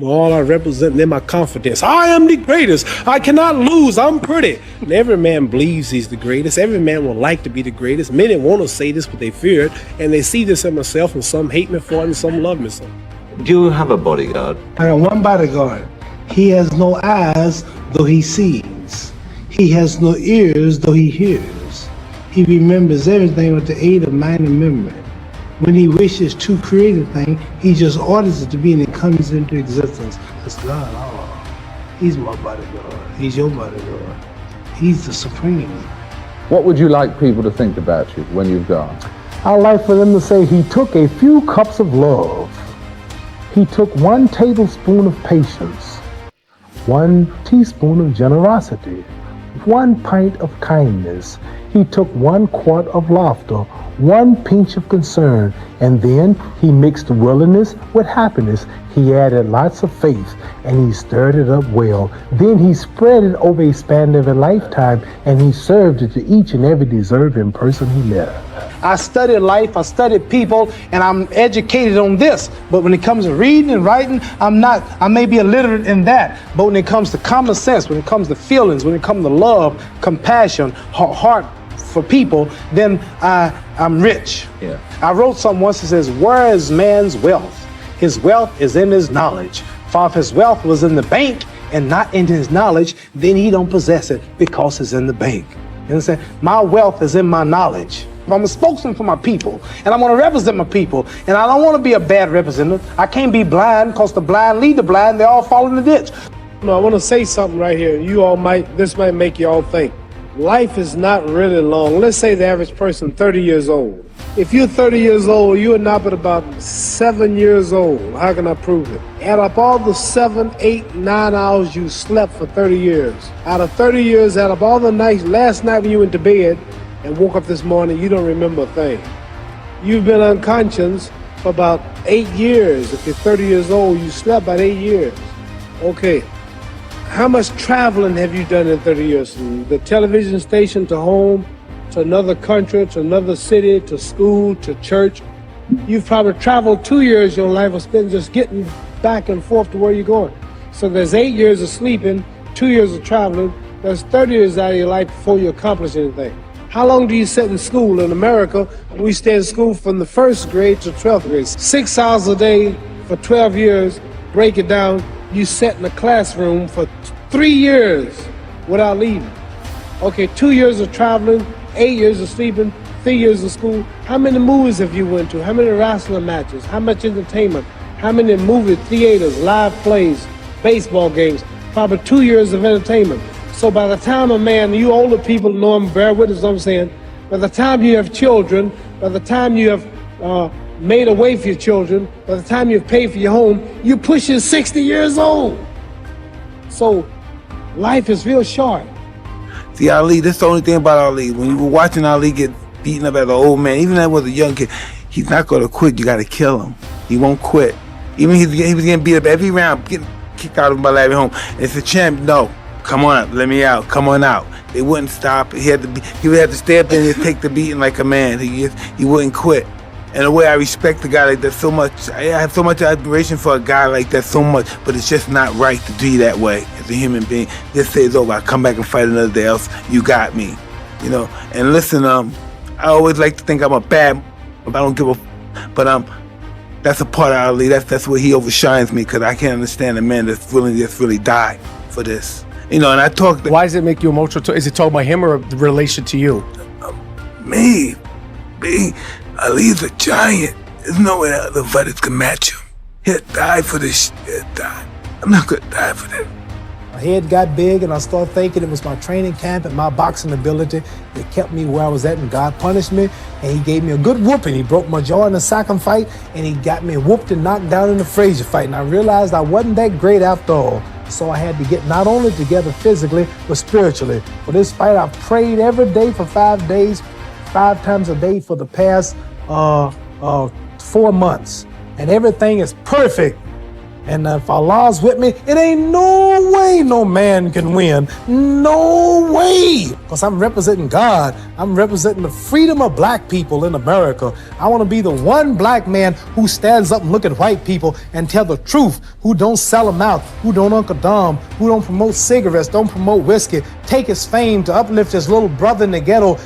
All I represent in my confidence. I am the greatest. I cannot lose. I'm pretty. And every man believes he's the greatest. Every man would like to be the greatest. Many want to say this, but they fear it. And they see this in myself, and some hate me for it, and some love me so. Do you have a bodyguard? I got one bodyguard. He has no eyes, though he sees. He has no ears, though he hears. He remembers everything with the aid of mind and memory. When he wishes to create a thing, he just orders it to be and it comes into existence. That's God. Oh, he's my bodyguard. He's your bodyguard. He's the supreme. What would you like people to think about you when you've gone? I'd like for them to say he took a few cups of love. He took 1 tablespoon of patience, 1 teaspoon of generosity, 1 pint of kindness. He took 1 quart of laughter, 1 pinch of concern, and then he mixed willingness with happiness. He added lots of faith, and he stirred it up well. Then he spread it over a span of a lifetime, and he served it to each and every deserving person he met. I studied life, I studied people, and I'm educated on this. But when it comes to reading and writing, I may be illiterate in that. But when it comes to common sense, when it comes to feelings, when it comes to love, compassion, heart for people, then I'm rich. Yeah. I wrote something once that says, where is man's wealth? His wealth is in his knowledge. For if his wealth was in the bank and not in his knowledge, then he don't possess it because it's in the bank. You understand? My wealth is in my knowledge. I'm a spokesman for my people, and I want to represent my people, and I don't want to be a bad representative. I can't be blind because the blind lead the blind, they all fall in the ditch. No, I want to say something right here. This might make you all think. Life is not really long. Let's say the average person 30 years old. If you're 30 years old, you are not but about 7 years old. How can I prove it? Add up all the 7, 8, 9 hours you slept for 30 years. Out of 30 years, add up all the nights, last night when you went to bed and woke up this morning, you don't remember a thing. You've been unconscious for about 8 years. If you're 30 years old, you slept about 8 years. Okay. How much traveling have you done in 30 years? From the television station to home, to another country, to another city, to school, to church. You've probably traveled 2 years of your life or spent just getting back and forth to where you're going. So there's 8 years of sleeping, 2 years of traveling. There's 30 years out of your life before you accomplish anything. How long do you sit in school? In America, we stay in school from the 1st grade to 12th grade. 6 hours a day for 12 years. Break it down. You sat in a classroom for 3 years without leaving. Okay, 2 years of traveling, 8 years of sleeping, 3 years of school. How many movies have you went to? How many wrestling matches? How much entertainment? How many movie theaters, live plays, baseball games? Probably 2 years of entertainment. So by the time a man, you older people know him, bear witness what I'm saying, by the time you have children, by the time you have made a way for your children, by the time you've paid for your home, you're pushing 60 years old. So life is real short. See, Ali, that's the only thing about Ali. When you were watching Ali get beaten up as an old man, even that was a young kid, he's not going to quit. You got to kill him. He won't quit. Even he was getting beat up every round, getting kicked out of him by Larry Home. And it's a champ. No, come on, let me out. Come on out. They wouldn't stop. He would have to stay up there and take the beating like a man. He wouldn't quit. And the way I respect a guy like that so much, I have so much admiration for a guy like that so much, but it's just not right to be that way as a human being. This day is over. I come back and fight another day else. You got me, you know. And listen, I always like to think I'm a bad, I don't give a, but that's a part of Ali. That's where he overshines me, because I can't understand a man that's willing to just really die for this, you know. And I talk. Why does it make you emotional? Is it talking about him or the relation to you? Me. Ali's a giant. There's no way other fighters can match him. He'll die for this shit. He'll die. I'm not gonna die for that. My head got big and I started thinking it was my training camp and my boxing ability that kept me where I was at, and God punished me and he gave me a good whooping. He broke my jaw in the second fight and he got me whooped and knocked down in the Frazier fight, and I realized I wasn't that great after all. So I had to get not only together physically but spiritually. For this fight I prayed every day for 5 days, 5 times a day for the past 4 months, and everything is perfect And if Allah's with me, it ain't no way no man can win. No way. Because I'm representing God. I'm representing the freedom of black people in America. I want to be the one black man who stands up and look at white people and tell the truth, who don't sell them out, who don't Uncle Dom, who don't promote cigarettes, don't promote whiskey, take his fame to uplift his little brother in the ghetto,